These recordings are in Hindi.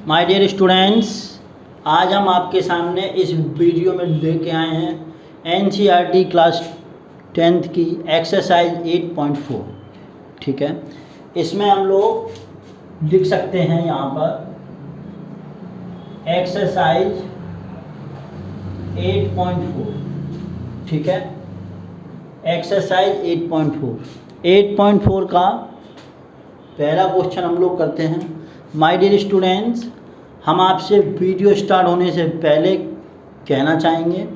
माय डियर स्टूडेंट्स, आज हम आपके सामने इस वीडियो में लेके आए हैं एनसीईआरटी क्लास 10th की एक्सरसाइज 8.4। ठीक है, इसमें हम लोग लिख सकते हैं यहाँ पर एक्सरसाइज 8.4। ठीक है, एक्सरसाइज 8.4 का पहला क्वेश्चन हम लोग करते हैं। माय डियर स्टूडेंट्स, हम आपसे वीडियो स्टार्ट होने से पहले कहना चाहेंगे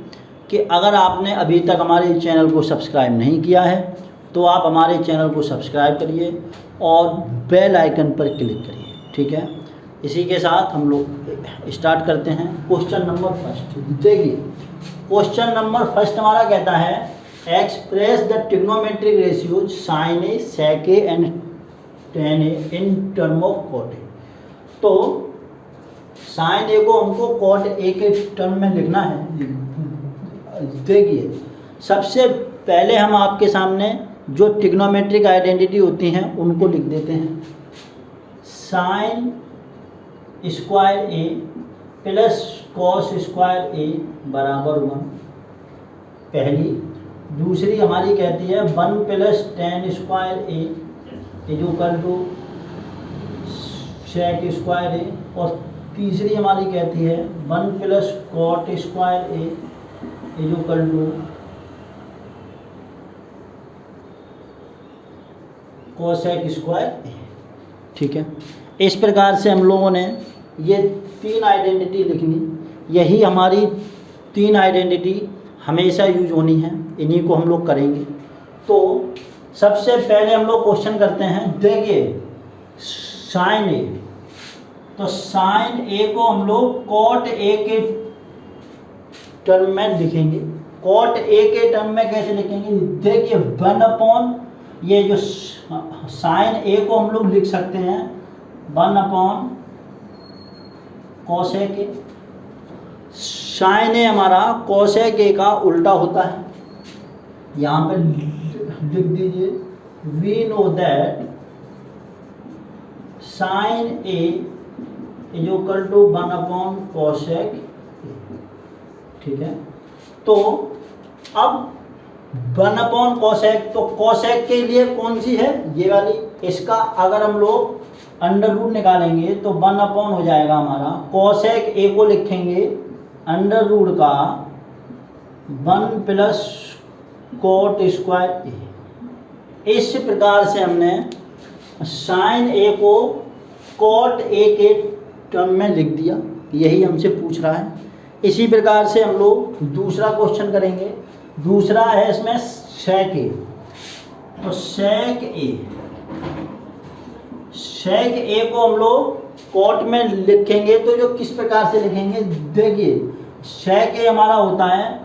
कि अगर आपने अभी तक हमारे चैनल को सब्सक्राइब नहीं किया है तो आप हमारे चैनल को सब्सक्राइब करिए और बेल आइकन पर क्लिक करिए। ठीक है, इसी के साथ हम लोग स्टार्ट करते हैं। क्वेश्चन नंबर फर्स्ट देखिए, क्वेश्चन नंबर फर्स्ट हमारा कहता है express the trigonometric ratio sine A sec A and tan A in term of cot A. तो साइन ए को हमको कॉट ए के टर्म में लिखना है। देखिए, सबसे पहले हम आपके सामने जो ट्रिग्नोमेट्रिक आइडेंटिटी होती हैं उनको लिख देते हैं। Sine square A plus cos square A बराबर 1 पहली। दूसरी हमारी कहती है 1 plus tan square A is equal to sec square A. और तीसरी हमारी कहती है 1 plus cot square A is equal to cosec square A. ठीक है, इस प्रकार से हम लोगों ने ये 3 आइडेंटिटी लिखनी। यही हमारी 3 आइडेंटिटी हमेशा यूज होनी है, इन्हीं को हम लोग करेंगे। तो सबसे पहले हम लोग क्वेश्चन करते हैं। देखिए, साइन ए, तो साइन ए को हम लोग कॉट ए के टर्म में लिखेंगे। कॉट ए के टर्म में कैसे लिखेंगे? देखिए 1 अपॉन ये जो साइन ए को हम लोग लिख सकते हैं 1 upon cosec A. Sign A हमारा कोसेक ए का उल्टा होता है। यहाँ पे लिख दीजिए we know that sine A is equal to 1 upon cosec. ठीक है, तो अब 1 अपॉन कोसेक, तो कोसेक के लिए कौन सी है? ये वाली। इसका अगर हम लोग अंडर रूट निकालेंगे तो 1 अपॉन हो जाएगा हमारा। कोसेक ए को लिखेंगे अंडर रूट का 1 प्लस कॉट स्क्वायर ए। इस प्रकार से हमने साइन ए को कॉट ए के टर्म में लिख दिया। यही हमसे पूछ रहा है। इसी प्रकार से हम लोग दूसरा क्वेश्चन करेंगे। दूसरा है इसमें सेक ए। तो सेक ए को हम लोग कॉट में लिखेंगे तो जो किस प्रकार से लिखेंगे? देखिए, सेक ए हमारा होता है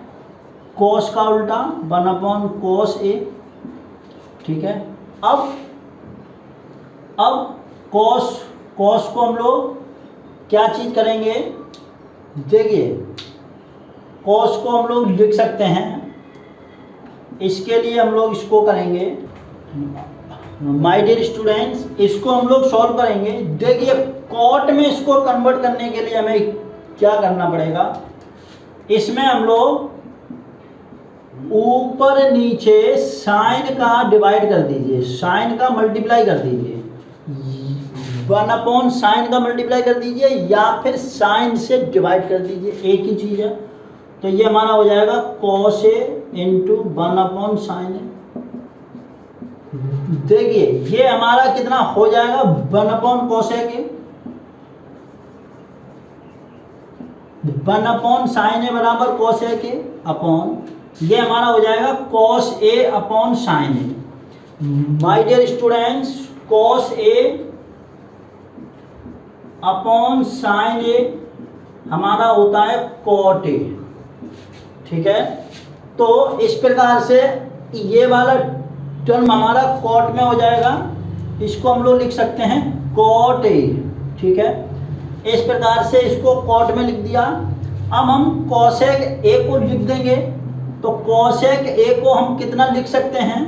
कोस का उल्टा 1 अपॉन कोस ए। ठीक है, अब कोस को हम लोग क्या चीज़ करेंगे? देखिए, कोस को हम लोग लिख सकते हैं। इसके लिए हम लोग इसको करेंगे। माय डियर स्टूडेंट्स, इसको हम लोग सॉल्व करेंगे। देखिए, कॉट में इसको कन्वर्ट करने के लिए हमें क्या करना पड़ेगा? इसमें हम लोग ऊपर नीचे साइन का डिवाइड कर दीजिए, साइन का मल्टीप्लाई कर दीजिए। 1 अपॉन साइन का मल्टीप्लाई कर दीजिए या फिर साइन से डिवाइड कर दीजिए, एक ही चीज़ है। तो ये हमारा हो जाएगा cos A into 1 upon sine A. देखिए, ये हमारा कितना हो जाएगा? 1 upon cosec A. 1 upon sine A बराबर कोसेक ए अपॉन ये हमारा हो जाएगा cos A upon sine A. My dear students, cos A upon sine A हमारा होता है कॉट ए। ठीक है, तो इस प्रकार से ये वाला टर्म हमारा कॉट में हो जाएगा। इसको हम लोग लिख सकते हैं कॉट ए। ठीक है, इस प्रकार से इसको कॉट में लिख दिया। अब हम कोसेक ए को लिख देंगे। तो कोसेक ए को हम कितना लिख सकते हैं?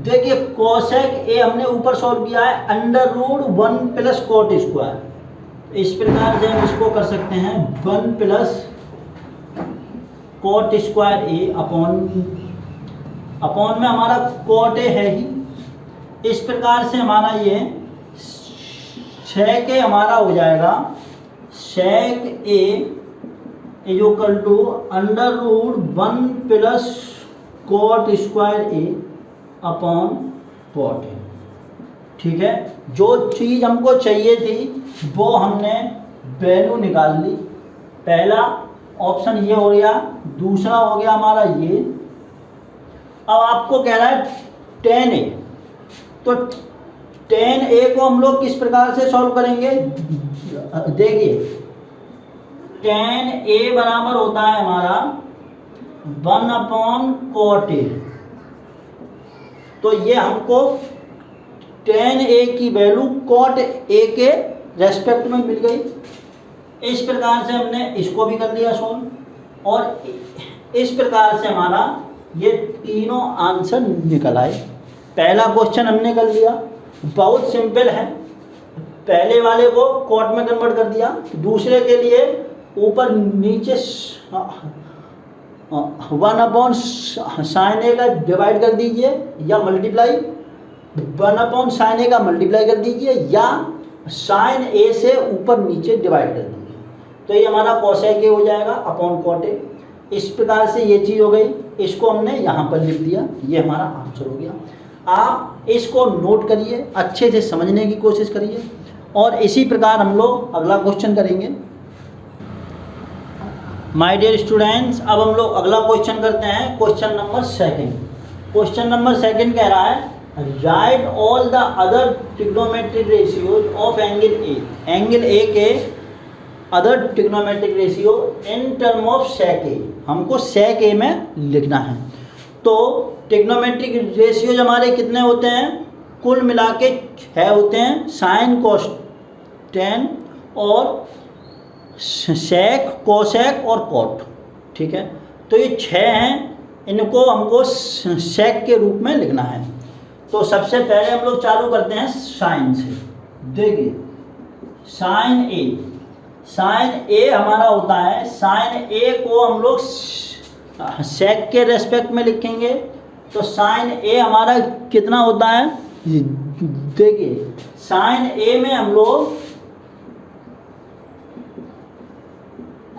देखिए, कोसेक ए हमने ऊपर सॉल्व किया है under root 1 plus cot square. इस प्रकार से हम इसको कर सकते हैं 1 plus cot square A upon में हमारा कॉट ए है ही। इस प्रकार से हमारा ये सेक ए हमारा हो जाएगा sec A is equal to under root 1 plus cot square A upon cot A. ठीक है, जो चीज़ हमको चाहिए थी वो हमने वैल्यू निकाल ली। पहला ऑप्शन ये हो गया, दूसरा हो गया हमारा ये। अब आपको कह रहा है tan a, तो tan a को हम लोग किस प्रकार से सॉल्व करेंगे? देखिए tan a बराबर होता है हमारा 1 अपॉन कॉट ए। तो ये हमको tan a की वैल्यू कॉट a के रेस्पेक्ट में मिल गई। इस प्रकार से हमने इसको भी कर लिया सॉल्व, और इस प्रकार से हमारा ये तीनों आंसर निकल आए। पहला क्वेश्चन हमने कर लिया, बहुत सिंपल है। पहले वाले को कॉट में कन्वर्ट कर दिया, दूसरे के लिए ऊपर नीचे 1 अपॉन साइन ए का डिवाइड कर दीजिए, या मल्टीप्लाई 1 अपॉन साइन ए का मल्टीप्लाई कर दीजिए, या साइन ए से ऊपर नीचे डिवाइड कर दीजिए। तो ये हमारा कोसेक ए हो जाएगा अपॉन कॉट ए। इस प्रकार से ये चीज़ हो गई, इसको हमने यहाँ पर लिख दिया, ये हमारा आंसर हो गया। आप इसको नोट करिए, अच्छे से समझने की कोशिश करिए, और इसी प्रकार हम लोग अगला क्वेश्चन करेंगे। माय डियर स्टूडेंट्स, अब हम लोग अगला क्वेश्चन करते हैं, क्वेश्चन नंबर 2। क्वेश्चन नंबर 2 कह रहा है right all the other trigonometric ratios of angle A. Angle A के other trigonometric ratio in term of sec A. हमको सेक ए में लिखना है। तो ट्रिग्नोमेट्रिक रेशियोज हमारे कितने होते हैं? कुल मिला के 6 होते हैं, साइन कोस टेन और सेक कोसेक और कॉट। ठीक है, तो ये 6 हैं, इनको हमको सेक के रूप में लिखना है। तो सबसे पहले हम लोग चालू करते हैं साइन से। देखिए साइन ए हमारा होता है, साइन ए को हम लोग सेक के रेस्पेक्ट में लिखेंगे। तो साइन ए हमारा कितना होता है? देखिए साइन ए में हम लोग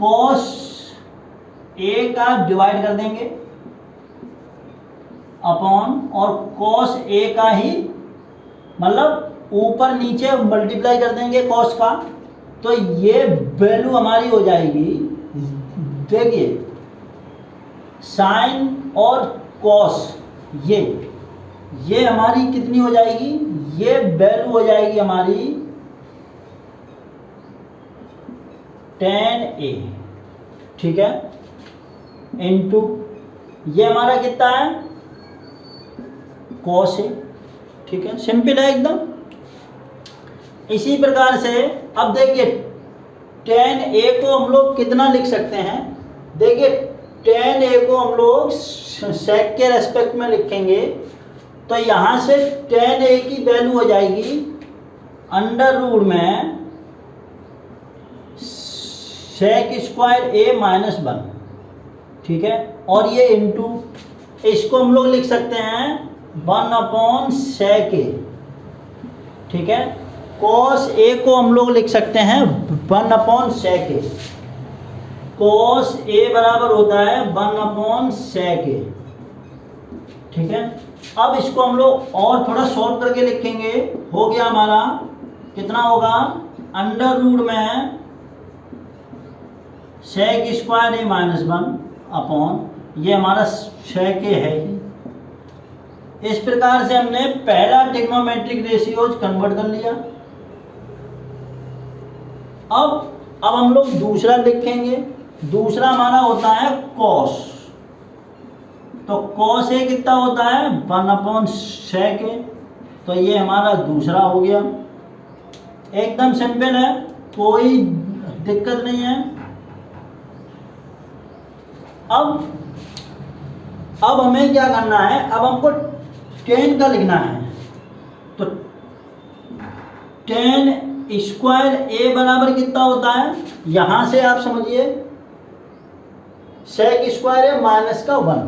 कॉस ए का डिवाइड कर देंगे अपॉन, और कॉस ए का ही मतलब ऊपर नीचे मल्टीप्लाई कर देंगे कॉस का। तो ये वैल्यू हमारी हो जाएगी, देखिए साइन और कॉस, ये हमारी कितनी हो जाएगी? ये वैल्यू हो जाएगी हमारी tan a। ठीक है, इनटू ये हमारा कितना है? cos a। ठीक है, सिंपल है एकदम। इसी प्रकार से अब देखिए tan a को हम लोग कितना लिख सकते हैं? देखिए tan a को हम लोग सेक के रेस्पेक्ट में लिखेंगे। तो यहाँ से tan a की वैल्यू हो जाएगी अंडर रूट में सेक स्क्वायर ए माइनस 1। ठीक है, और ये इंटू, इसको हम लोग लिख सकते हैं 1 अपॉन सेक ए। ठीक है, कॉस ए को हम लोग लिख सकते हैं 1 upon sec A. Cos A बराबर होता है 1 अपॉन सेक ए। ठीक है, अब इसको हम लोग और थोड़ा सॉल्व करके लिखेंगे। हो गया हमारा कितना होगा? अंडर रूट में सेक स्क्वायर ए माइनस 1 अपॉन, ये हमारा सेक ए है ही। इस प्रकार से हमने पहला ट्रिग्नोमेट्रिक रेशियोज कन्वर्ट कर लिया। अब हम लोग दूसरा लिखेंगे। दूसरा हमारा होता है कॉस। तो कॉस ए कितना होता है? 1 अपॉन सेक ए। तो ये हमारा दूसरा हो गया। एकदम सिंपल है, कोई दिक्कत नहीं है। अब हमें क्या करना है? अब हमको tan का लिखना है। तो tan स्क्वायर ए बराबर कितना होता है, यहाँ से आप समझिए सेक स्क्वायर ए माइनस का 1,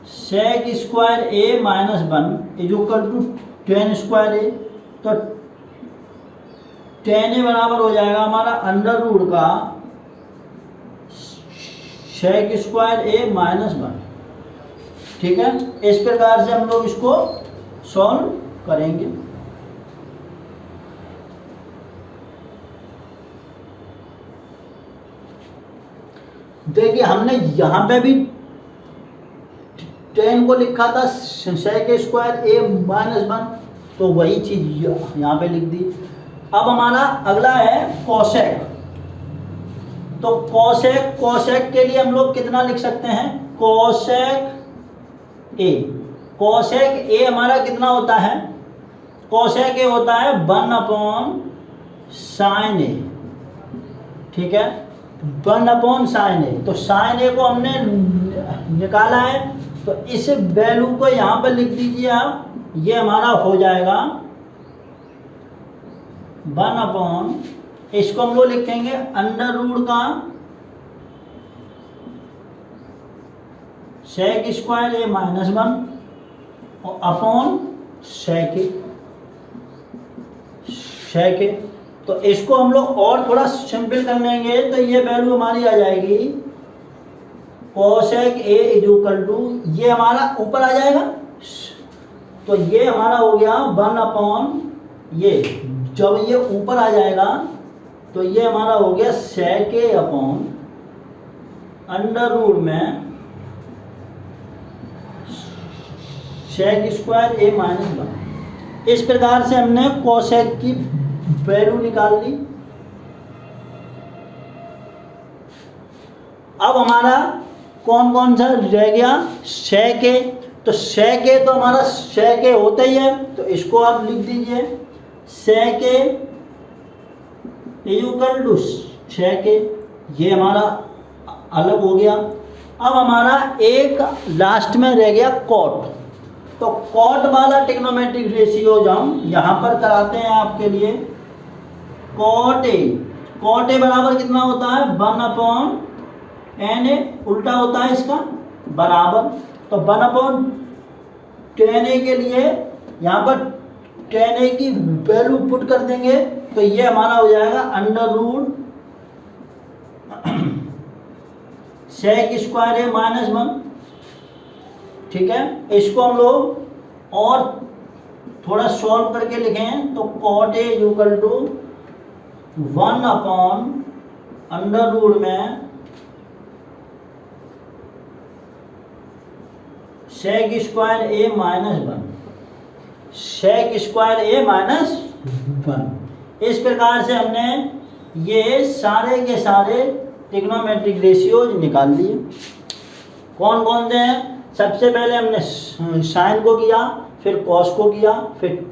sec square A minus 1 is equal to tan square A. तो टेन ए बराबर हो जाएगा हमारा अंडर रूट का सेक स्क्वायर ए माइनस 1। ठीक है, इस प्रकार से हम लोग इसको सॉल्व करेंगे। देखिए हमने यहाँ पे भी 10 को लिखा था सेक स्क्वायर ए माइनस 1, तो वही चीज यहाँ पे लिख दी। अब हमारा अगला है कोसेक। तो कोसेक के लिए हम लोग कितना लिख सकते हैं, कोसेक ए। कोसेक ए हमारा कितना होता है, कोसेक ए होता है 1/sin ए। ठीक है, 1/sin ए। तो sin ए को हमने निकाला है, तो इस वैल्यू को यहाँ पर लिख दीजिए आप। ये हमारा हो जाएगा 1/, इसको हम लोग लिखेंगे अंडर रूट का सेक स्क्वायर ए माइनस 1 और अपॉन सेक ए। तो इसको हम लोग और थोड़ा सिंपल कर लेंगे, तो ये वैल्यू हमारी आ जाएगी cosec A is equal to, ये हमारा ऊपर आ जाएगा, तो ये हमारा हो गया 1/, ये जब ये ऊपर आ जाएगा तो ये हमारा हो गया सेक ए अपॉन अंडर रूट में सेक स्क्वायर ए माइनस 1। इस प्रकार से हमने कोसेक की वैल्यू निकाल ली। अब हमारा कौन कौन सा रह गया, सेक ए। तो सेक ए तो हमारा सेक ए होता ही है, तो इसको आप लिख दीजिए सेक ए इक्वल टू सेक ए, ये हमारा अलग हो गया। अब हमारा एक लास्ट में रह गया कॉट। तो कॉट वाला ट्रिग्नोमेट्रिक रेशियो हम यहाँ पर कराते हैं आपके लिए। कॉट ए बराबर कितना होता है, 1/n ए, उल्टा होता है इसका बराबर। तो 1/10 ए के लिए यहाँ पर 10 ए की वैल्यू पुट कर देंगे, तो ये हमारा हो जाएगा under root sec square A minus 1। ठीक है, इसको हम लोग और थोड़ा सॉल्व करके लिखें, तो कॉट ए इक्वल टू 1/अंडर में सेक square A minus 1, sec square A minus 1। इस प्रकार से हमने ये सारे के सारे ट्रिग्नोमेट्रिक रेशियोज निकाल लिए। कौन कौन से हैं, सबसे पहले हमने साइन को किया, फिर कॉस को किया, फिर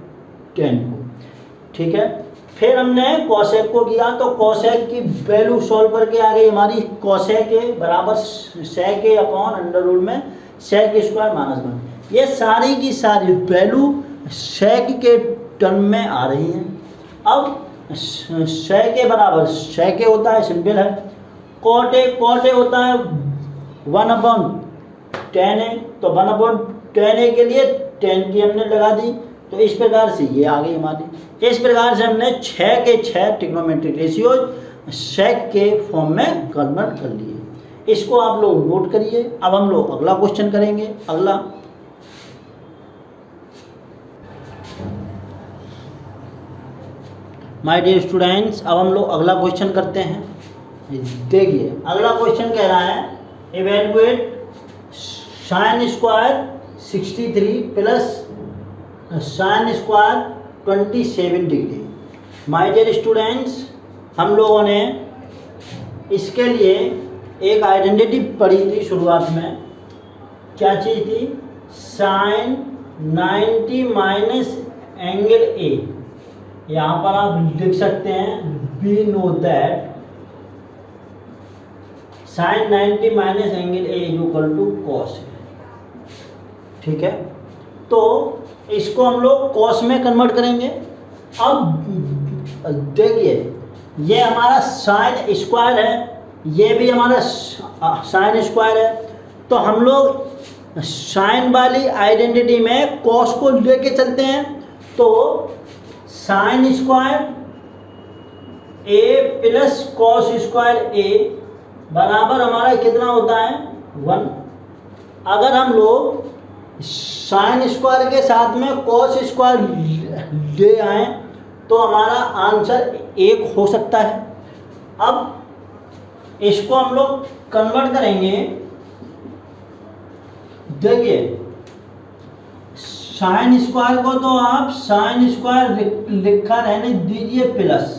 टेन को। ठीक है, फिर हमने कोसेक को किया, तो कोसेक की वैल्यू सॉल्व करके आ गई हमारी कोसेक ए बराबर सेक ए अपॉन अंडर रूट में सेक स्क्वायर माइनस 1। ये सारी की सारी वैल्यू सेक के टर्म में आ रही हैं। अब सेक ए बराबर सेक ए होता है, सिंपल है। कॉट ए होता है 1/10 ए, तो 1/10 ए के लिए 10 की हमने लगा दी, तो इस प्रकार से ये आ गई हमारी। इस प्रकार से हमने 6 के 6 ट्रिग्नोमेट्रिक रेशियोज सेक के फॉर्म में कन्वर्ट कर लिए। इसको आप लोग नोट करिए। अब हम लोग अगला क्वेश्चन करेंगे। अगला माय डियर स्टूडेंट्स, अब हम लोग अगला क्वेश्चन करते हैं। देखिए अगला क्वेश्चन कह रहा है evaluate sine square 63 plus sine square 27 degree. My dear students, हम लोगों ने इसके लिए एक आइडेंटिटी पढ़ी थी शुरुआत में। क्या चीज़ थी, साइन 90 माइनस एंगल ए। यहाँ पर आप लिख सकते हैं we know that sine 90 minus angle A is equal to cos. ठीक है, तो इसको हम लोग कॉस में कन्वर्ट करेंगे। अब देखिए ये हमारा साइन स्क्वायर है, ये भी हमारा साइन स्क्वायर है, तो हम लोग साइन वाली आइडेंटिटी में कॉस को लेके चलते हैं। तो sign square A plus cos square A बराबर हमारा कितना होता है 1। अगर हम लोग साइन स्क्वायर के साथ में कॉस स्क्वायर ले आए तो हमारा आंसर 1 हो सकता है। अब इसको हम लोग कन्वर्ट करेंगे। देखिए साइन स्क्वायर को तो आप साइन स्क्वायर लिखा रहने दीजिए प्लस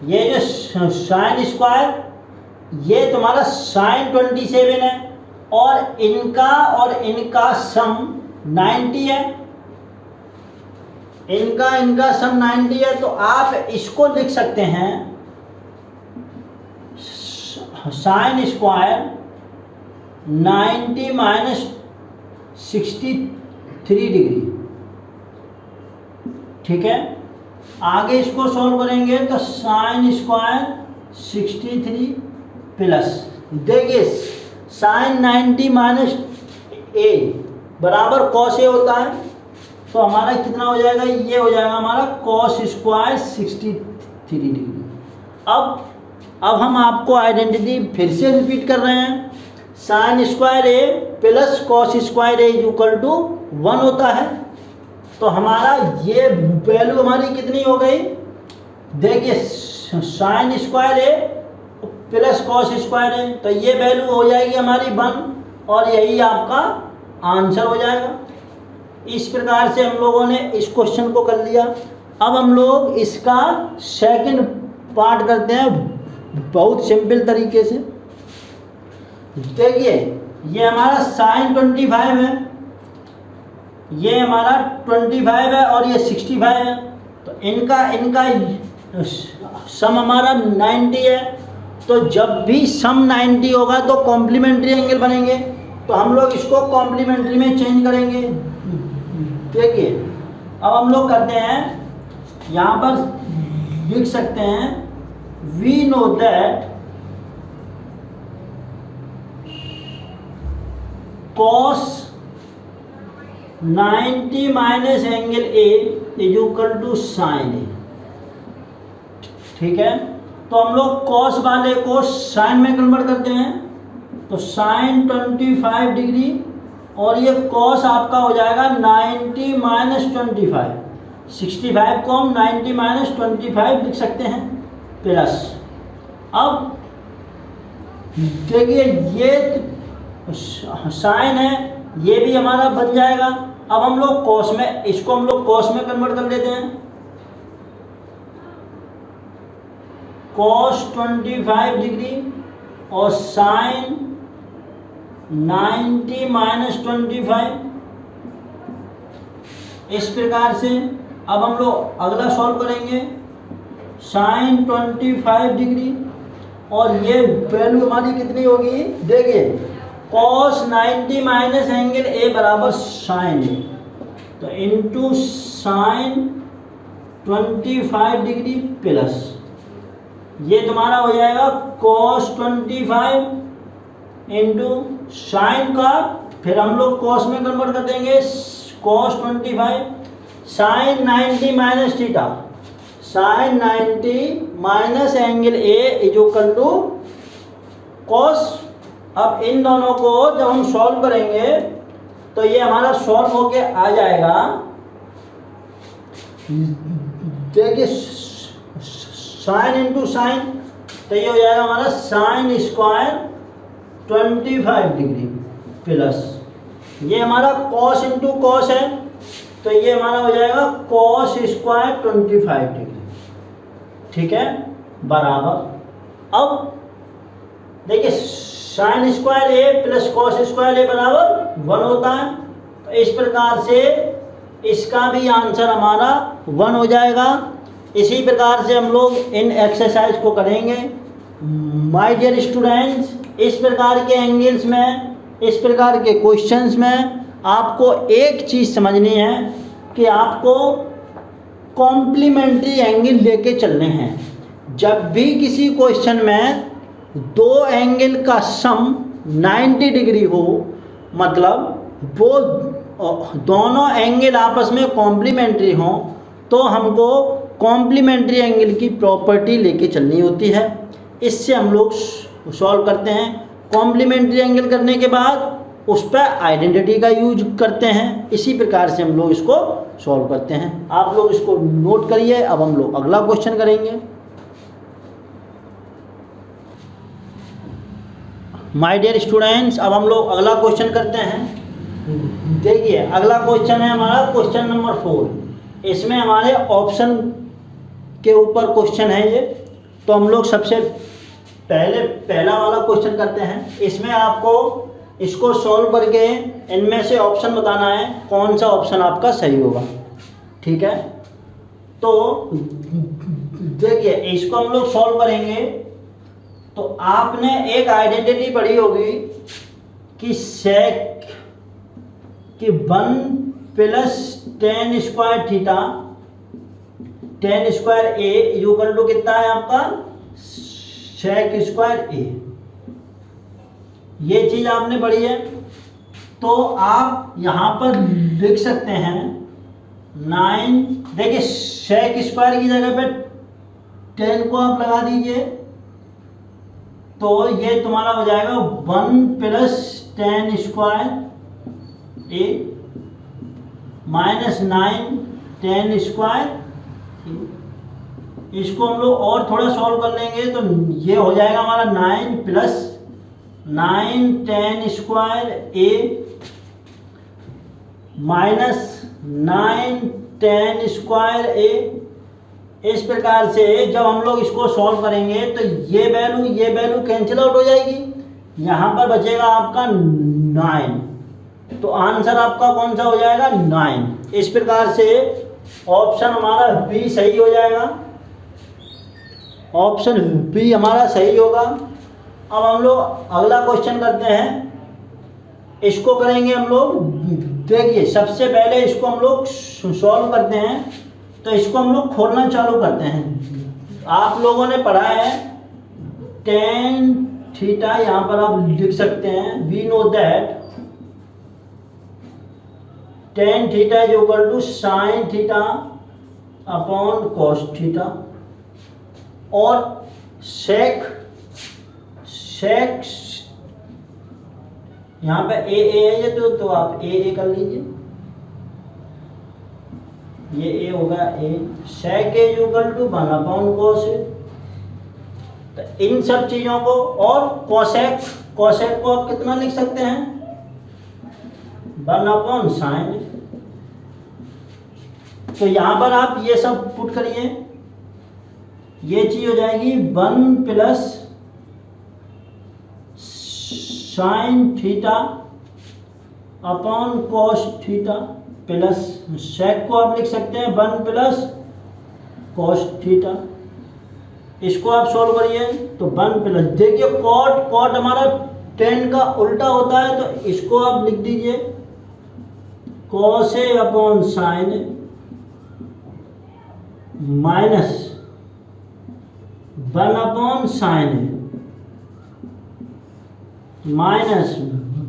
ये जो साइन स्क्वायर ये तुम्हारा साइन 27 है और इनका सम 90 है, इनका सम 90 है। तो आप इसको लिख सकते हैं साइन स्क्वायर 90 माइनस 63 डिग्री। ठीक है, आगे इसको सॉल्व करेंगे तो साइन स्क्वायर 63 प्लस देखिए साइन 90 माइनस ए बराबर कॉस ए होता है, तो हमारा कितना हो जाएगा, ये हो जाएगा हमारा कॉस स्क्वायर 63 डिग्री। अब हम आपको आइडेंटिटी फिर से रिपीट कर रहे हैं। Sine square A plus cos square A equal to 1 होता है। तो हमारा ये वैल्यू हमारी कितनी हो गई, देखिए sine square A plus cos square A, तो ये वैल्यू हो जाएगी हमारी 1 और यही आपका आंसर हो जाएगा। इस प्रकार से हम लोगों ने इस क्वेश्चन को कर लिया। अब हम लोग इसका सेकंड पार्ट करते हैं बहुत सिंपल तरीके से। देखिए ये हमारा साइन 25 है, ये हमारा 25 है और ये 65 है, तो इनका सम हमारा 90 है। तो जब भी सम 90 होगा तो कॉम्प्लीमेंट्री एंगल बनेंगे, तो हम लोग इसको कॉम्प्लीमेंट्री में चेंज करेंगे। देखिए अब हम लोग करते हैं, यहाँ पर लिख सकते हैं we know that cos 90 minus angle A is equal to sine A. ठीक है, तो हम लोग cos वाले को साइन में कन्वर्ट करते हैं, तो साइन 25 डिग्री और ये cos आपका हो जाएगा 90 माइनस 25, 65 को हम 90 माइनस 25 लिख सकते हैं प्लस। अब देखिए ये साइन है, ये भी हमारा बन जाएगा। अब हम लोग कॉस में, इसको हम लोग कॉस में कन्वर्ट कर लेते हैं। कॉस 25 डिग्री और साइन 90 माइनस 25, इस प्रकार से। अब हम लोग अगला सॉल्व करेंगे, साइन 25 डिग्री और ये वैल्यू हमारी कितनी होगी, देखिए cos 90 माइनस एंगल ए बराबर साइन ए, तो इंटू साइन 25 डिग्री प्लस ये तुम्हारा हो जाएगा cos 25 इंटू साइन का, फिर हम लोग cos में कन्वर्ट कर देंगे, cos 25 sine 90 minus theta, sine 90 minus angle A is equal to cos। अब इन दोनों को जब हम सॉल्व करेंगे तो ये हमारा सॉल्व होके आ जाएगा। देखिए साइन इंटू साइन, तो ये हो जाएगा हमारा साइन स्क्वायर 25 डिग्री प्लस ये हमारा कॉस इंटू कॉस है, तो ये हमारा हो जाएगा कॉस स्क्वायर 25 डिग्री। ठीक है, बराबर। अब देखिए sine square A plus cos square A बराबर 1 होता है, तो इस प्रकार से इसका भी आंसर हमारा 1 हो जाएगा। इसी प्रकार से हम लोग इन एक्सरसाइज को करेंगे। माय डियर स्टूडेंट्स, इस प्रकार के एंगल्स में, इस प्रकार के क्वेश्चंस में आपको एक चीज़ समझनी है कि आपको कॉम्प्लीमेंट्री एंगल लेके चलने हैं। जब भी किसी क्वेश्चन में दो एंगल का सम 90 डिग्री हो, मतलब वो दोनों एंगल आपस में कॉम्प्लीमेंट्री हों, तो हमको कॉम्प्लीमेंट्री एंगल की प्रॉपर्टी लेके चलनी होती है। इससे हम लोग सॉल्व करते हैं। कॉम्प्लीमेंट्री एंगल करने के बाद उस पर आइडेंटिटी का यूज करते हैं। इसी प्रकार से हम लोग इसको सॉल्व करते हैं। आप लोग इसको नोट करिए। अब हम लोग अगला क्वेश्चन करेंगे। माय डियर स्टूडेंट्स, अब हम लोग अगला क्वेश्चन करते हैं। देखिए, अगला क्वेश्चन है हमारा क्वेश्चन नंबर 4। इसमें हमारे ऑप्शन के ऊपर क्वेश्चन है ये। तो हम लोग सबसे पहला वाला क्वेश्चन करते हैं। इसमें आपको इसको सॉल्व करके इनमें से ऑप्शन बताना है, कौन सा ऑप्शन आपका सही होगा। ठीक है, तो देखिए इसको हम लोग सॉल्व करेंगे। तो आपने एक आइडेंटिटी पढ़ी होगी कि सेक कि 1 + tan square theta tan square A equal to कितना है आपका सेक स्क्वायर ए। ये चीज आपने पढ़ी है। तो आप यहाँ पर लिख सकते हैं 9। देखिए सेक स्क्वायर की जगह पे 10 को आप लगा दीजिए, तो ये तुम्हारा हो जाएगा 1 + tan स्क्वायर ए -9 tan स्क्वायर ए। इसको हम लोग और थोड़ा सॉल्व कर लेंगे तो ये हो जाएगा हमारा 9 + 9 tan स्क्वायर ए -9 tan स्क्वायर ए। इस प्रकार से जब हम लोग इसको सॉल्व करेंगे तो ये वैल्यू कैंसिल आउट हो जाएगी। यहाँ पर बचेगा आपका 9। तो आंसर आपका कौन सा हो जाएगा 9। इस प्रकार से ऑप्शन हमारा बी सही हो जाएगा। ऑप्शन बी हमारा सही होगा। अब हम लोग अगला क्वेश्चन करते हैं। इसको करेंगे हम लोग। देखिए सबसे पहले इसको हम लोग सॉल्व करते हैं। तो इसको हम लोग खोलना चालू करते हैं। आप लोगों ने पढ़ा है tan थीटा, यहाँ पर आप लिख सकते हैं we know that tan theta equal to sin theta upon cos theta. और सेक यहाँ पे ए है ये, तो आप ए कर लीजिए। ये ए होगा ए। सेक इक्वल टू 1/cos। तो इन सब चीजों को, और कोसेक को आप कितना लिख सकते हैं 1/sin। तो यहाँ पर आप ये सब पुट करिए। ये चीज हो जाएगी 1 + sin theta upon cos theta plus sec को आप लिख सकते हैं 1 + cos थीटा। इसको आप सॉल्व करिए तो 1 + देखिए कॉट हमारा tan का उल्टा होता है, तो इसको आप लिख दीजिए cos A upon sin A minus 1/sin A minus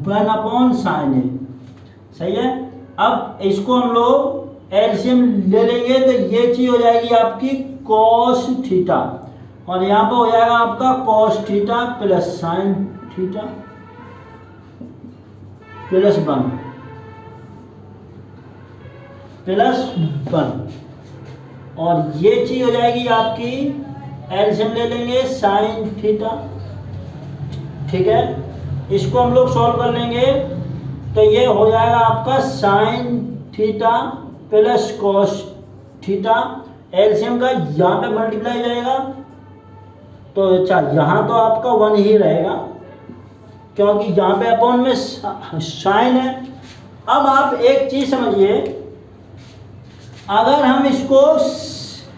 1/sin A। सही है। अब इसको हम लोग एलसीएम ले लेंगे तो ये चीज हो जाएगी आपकी cos थीटा, और यहाँ पर हो जाएगा आपका cos theta plus sin theta plus 1 और ये चीज हो जाएगी आपकी एलसीएम ले लेंगे sin थीटा। ठीक है, इसको हम लोग सॉल्व कर लेंगे तो ये हो जाएगा आपका sin theta plus cos theta. LCM का यहाँ पे मल्टीप्लाई जाएगा, तो अच्छा यहाँ तो आपका 1 ही रहेगा क्योंकि यहाँ पे अपॉन में साइन है। अब आप एक चीज समझिए, अगर हम इसको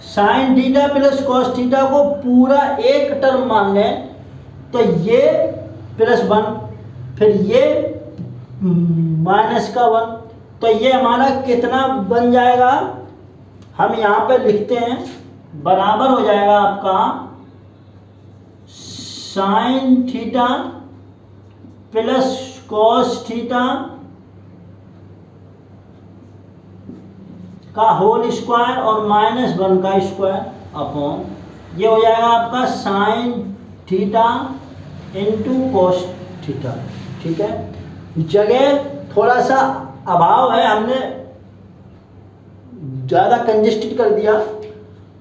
sin theta plus cos theta को पूरा एक टर्म मान लें तो ये +1, फिर ये -1, तो ये हमारा कितना बन जाएगा, हम यहाँ पे लिखते हैं बराबर हो जाएगा आपका sine theta plus cos theta का होल स्क्वायर और -1 का स्क्वायर अपॉन ये हो जाएगा आपका sine theta into cos theta. ठीक है, जगह थोड़ा सा अभाव है, हमने ज़्यादा कंजेस्टेड कर दिया,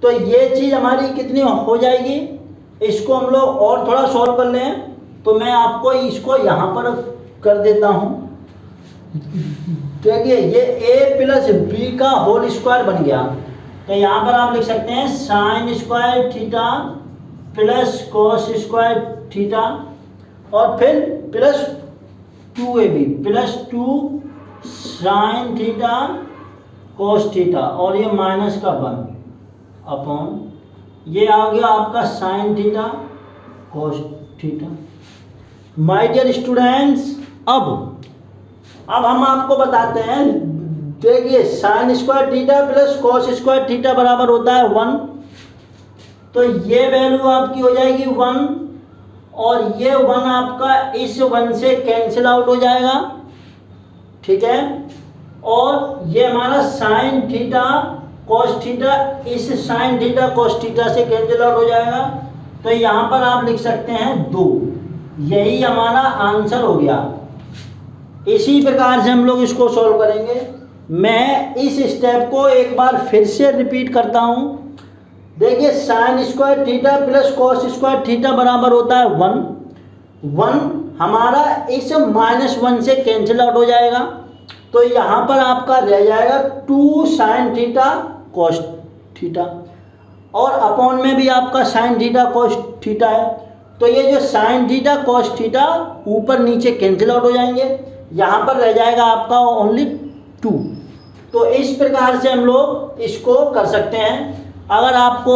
तो ये चीज़ हमारी कितनी हो जाएगी, इसको हम लोग और थोड़ा सॉल्व कर लें। तो मैं आपको इसको यहाँ पर कर देता हूँ। देखिए ये a प्लस बी का होल स्क्वायर बन गया, तो यहाँ पर आप लिख सकते हैं sine square theta plus cos square theta और फिर plus 2ab plus 2 sign theta cos theta और ये माइनस का 1 अपॉन ये आ गया आपका sine theta cos theta. My dear students, अब हम आपको बताते हैं, देखिए sine square theta plus cos square theta बराबर होता है 1, तो ये वैल्यू आपकी हो जाएगी 1 और ये 1 आपका इस 1 से कैंसिल आउट हो जाएगा। ठीक है, और ये हमारा साइन थीटा कॉस थीटा इस साइन थीटा कॉस थीटा से कैंसिल आउट हो जाएगा, तो यहाँ पर आप लिख सकते हैं 2। यही हमारा आंसर हो गया। इसी प्रकार से हम लोग इसको सॉल्व करेंगे। मैं इस स्टेप को एक बार फिर से रिपीट करता हूँ। देखिए sine square theta plus cos square theta बराबर होता है 1 हमारा इस -1 से कैंसिल आउट हो जाएगा, तो यहाँ पर आपका रह जाएगा 2 साइन थीटा कॉस थीटा और अपॉन में भी आपका साइन थीटा कॉस थीटा है, तो ये जो साइन थीटा कॉस थीटा ऊपर नीचे कैंसिल आउट हो जाएंगे, यहाँ पर रह जाएगा आपका ओनली 2। तो इस प्रकार से हम लोग इसको कर सकते हैं। अगर आपको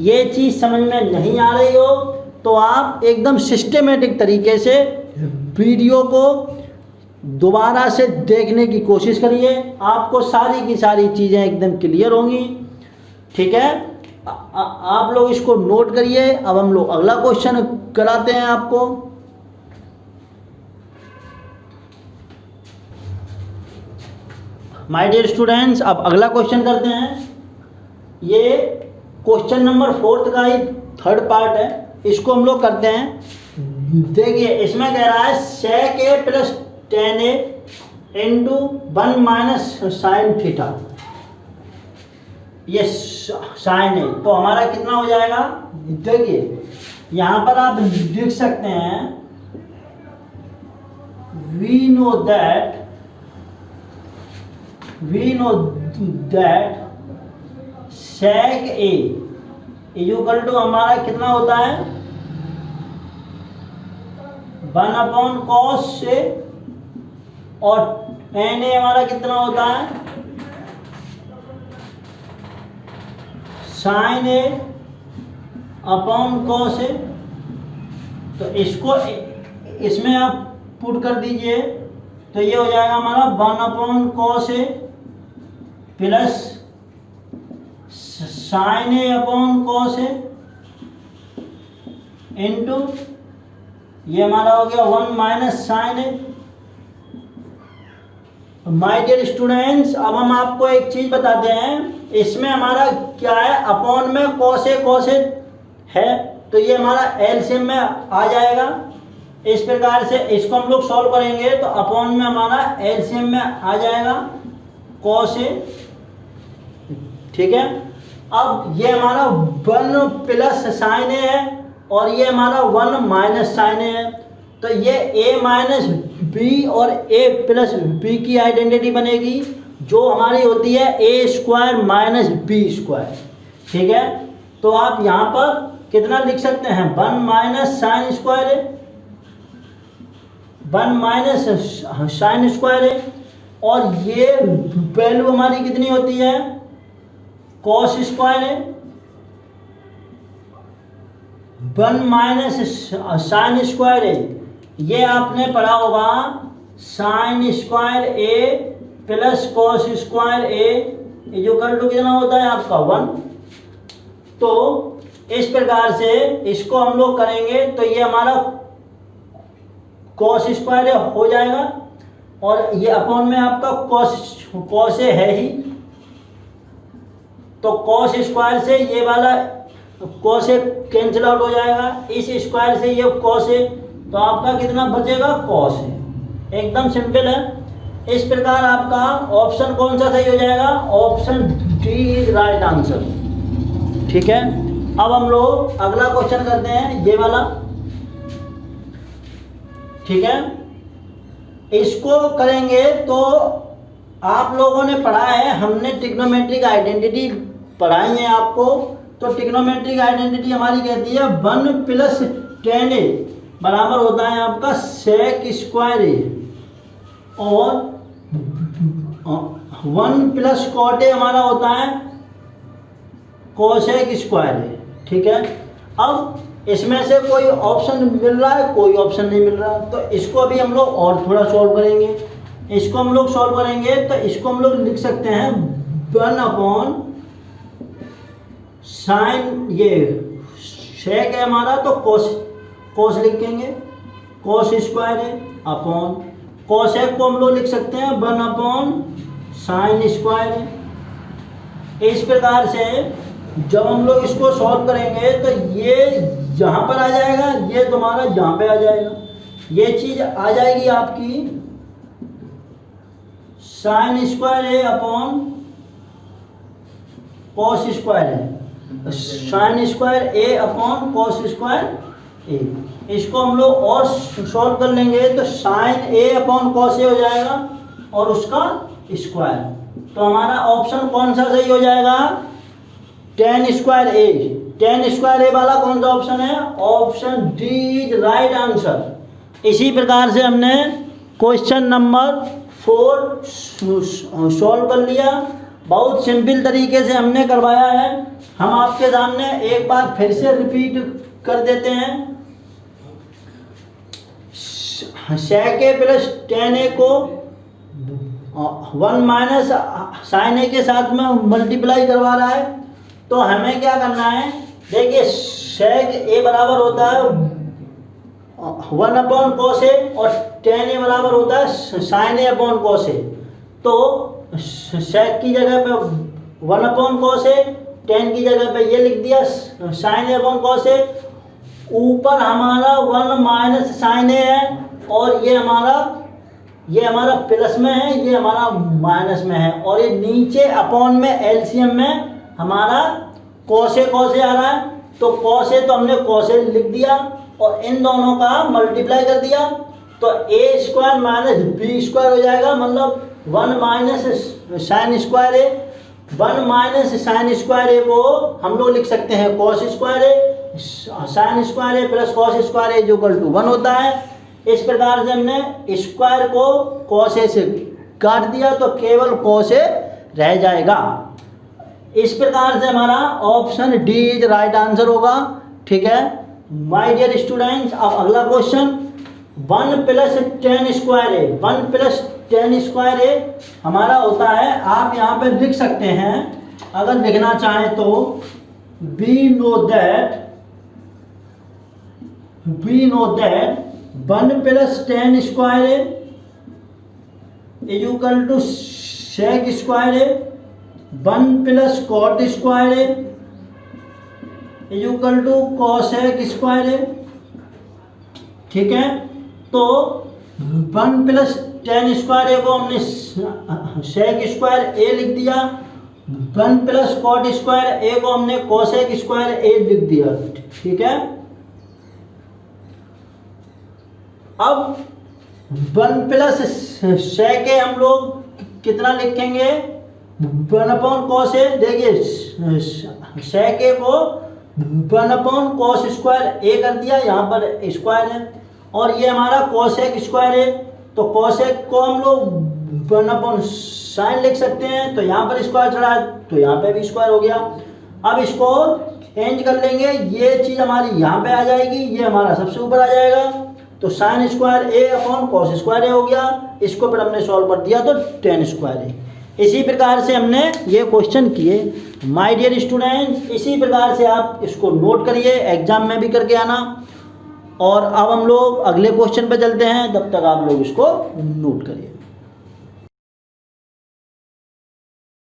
ये चीज़ समझ में नहीं आ रही हो तो आप एकदम सिस्टेमेटिक तरीके से वीडियो को दोबारा से देखने की कोशिश करिए, आपको सारी की सारी चीज़ें एकदम क्लियर होंगी। ठीक है, आप लोग इसको नोट करिए। अब हम लोग अगला क्वेश्चन कराते हैं आपको। माय डियर स्टूडेंट्स, अब अगला क्वेश्चन करते हैं। ये क्वेश्चन नंबर 4 का ही थर्ड पार्ट है, इसको हम लोग करते हैं। देखिए इसमें कह रहा है sec a plus tan a into 1 minus sine theta, ये साइन है, तो हमारा कितना हो जाएगा। देखिए यहाँ पर आप लिख सकते हैं we know that sec a equal to हमारा कितना होता है 1 अपॉन कॉस से, और tan a हमारा कितना होता है sine a upon cos a। तो इसको इसमें आप पुट कर दीजिए, तो ये हो जाएगा हमारा 1 upon cos a plus sine a upon cos a into ये हमारा हो गया 1 minus sine a। My dear students, अब हम आपको एक चीज़ बताते हैं, इसमें हमारा क्या है, अपॉन में कॉस a है, तो ये हमारा एलसीएम में आ जाएगा। इस प्रकार से इसको हम लोग सॉल्व करेंगे, तो अपॉन में हमारा एलसीएम में आ जाएगा कॉस a। ठीक है, अब ये हमारा 1 प्लस साइन a है और ये हमारा 1 माइनस साइन a है, तो ये a माइनस बी और a प्लस बी की आइडेंटिटी बनेगी, जो हमारी होती है a square minus B square. ठीक है, तो आप यहाँ पर कितना लिख सकते हैं 1 माइनस साइन स्क्वायर है, 1 माइनस साइन स्क्वायर है, और ये वैल्यू हमारी कितनी होती है कॉस स्क्वायर है, 1 माइनस साइन स्क्वायर है, ये आपने पढ़ा होगा sine square A plus cos square A equal to कितना होता है आपका 1। तो इस प्रकार से इसको हम लोग करेंगे तो ये हमारा कॉस स्क्वायर हो जाएगा, और ये अपॉन में आपका कॉस है ही, तो कॉस स्क्वायर से ये वाला कॉस कैंसिल आउट हो जाएगा, इस स्क्वायर से ये कॉस है, तो आपका कितना बचेगा कॉस है। एकदम सिंपल है। इस प्रकार आपका ऑप्शन कौन सा सही हो जाएगा, option D is right answer. ठीक है, अब हम लोग अगला क्वेश्चन करते हैं, ये वाला। ठीक है, इसको करेंगे तो आप लोगों ने पढ़ा है, हमने ट्रिग्नोमेट्रिक आइडेंटिटी पढ़ाई है आपको। तो ट्रिग्नोमेट्रिक आइडेंटिटी हमारी कहती है 1 + tan a बराबर होता है आपका sec स्क्वायर a, और 1 + cot a हमारा होता है cosec स्क्वायर a। ठीक है, अब इसमें से कोई ऑप्शन मिल रहा है, कोई ऑप्शन नहीं मिल रहा, तो इसको अभी हम लोग और थोड़ा सॉल्व करेंगे। इसको हम लोग सॉल्व करेंगे तो इसको हम लोग लिख सकते हैं 1 साइन, ये शेक है हमारा तो कोस लिखेंगे, कोस स्क्वायर है अपॉन कोसेक को हम लोग लिख सकते हैं 1 साइन स्क्वायर है। इस प्रकार से जब हम लोग इसको सॉल्व करेंगे तो ये यहाँ पर आ जाएगा, ये तुम्हारा यहाँ पे आ जाएगा, ये चीज आ जाएगी आपकी साइन स्क्वायर है अपॉन कॉस स्क्वायर है, sign square A upon cos square ए। इसको हम लोग और सॉल्व कर लेंगे तो sine A upon cos A हो जाएगा और उसका स्क्वायर। तो हमारा ऑप्शन कौन सा सही हो जाएगा, tan स्क्वायर ए। tan स्क्वायर ए वाला कौन सा ऑप्शन है, option D is right answer. इसी प्रकार से हमने क्वेश्चन नंबर 4 सॉल्व कर लिया। बहुत सिंपल तरीके से हमने करवाया है। हम आपके सामने एक बार फिर से रिपीट कर देते हैं। sec a + tan a को 1 - sin a के साथ में मल्टीप्लाई करवा रहा है, तो हमें क्या करना है, देखिए sec a बराबर होता है 1 cos a और tan a बराबर होता है sin a cos a। तो sec की जगह पे 1 cos a, tan की जगह पे ये लिख दिया sin a cos a। ऊपर हमारा 1 - sin a है और ये हमारा प्लस में है, ये हमारा माइनस में है, और ये नीचे अपॉन में एलसीएम में हमारा cos a आ रहा है। तो cos a तो हमने cos a लिख दिया और इन दोनों का मल्टीप्लाई कर दिया, तो a square minus b square हो जाएगा, मतलब 1 - sin square a। 1 - sin square a को हम लोग लिख सकते हैं cos square a, sin square a plus cos square a जो इक्वल टू 1 होता है। इस प्रकार से हमने स्क्वायर को cos a से काट दिया तो केवल cos a रह जाएगा। इस प्रकार से हमारा option D is right answer होगा। ठीक है माय डियर स्टूडेंट्स, अब अगला question 1 + tan square a, 1 + tan square a हमारा होता है, आप यहाँ पे लिख सकते हैं अगर लिखना चाहें तो, we know that 1 + tan square a is equal to sec square a, 1 + cot square a is equal to cosec square a। ठीक है, तो 1 + tan स्क्वायर a को हमने sec स्क्वायर a लिख दिया, 1 + cot स्क्वायर a को हमने cosec स्क्वायर a लिख दिया। ठीक है, अब 1 + sec a हम लोग कितना लिखेंगे, 1 cos a। देखिए sec a को 1 cos स्क्वायर a कर दिया, यहाँ पर स्क्वायर है, और ये हमारा cosec स्क्वायर है, तो cosec को हम लोग 1 sin लिख सकते हैं, तो यहाँ पर स्क्वायर चढ़ा है तो यहाँ पे भी स्क्वायर हो गया। अब इसको चेंज कर लेंगे, ये चीज़ हमारी यहाँ पे आ जाएगी, ये हमारा सबसे ऊपर आ जाएगा, तो sin square a upon cos square a हो गया। इसको फिर हमने सॉल्व कर दिया तो tan स्क्वायर a। इसी प्रकार से हमने ये क्वेश्चन किए। माय डियर स्टूडेंट्स, इसी प्रकार से आप इसको नोट करिए, एग्जाम में भी करके आना। और अब हम लोग अगले क्वेश्चन पे चलते हैं, तब तक आप लोग इसको नोट करिए।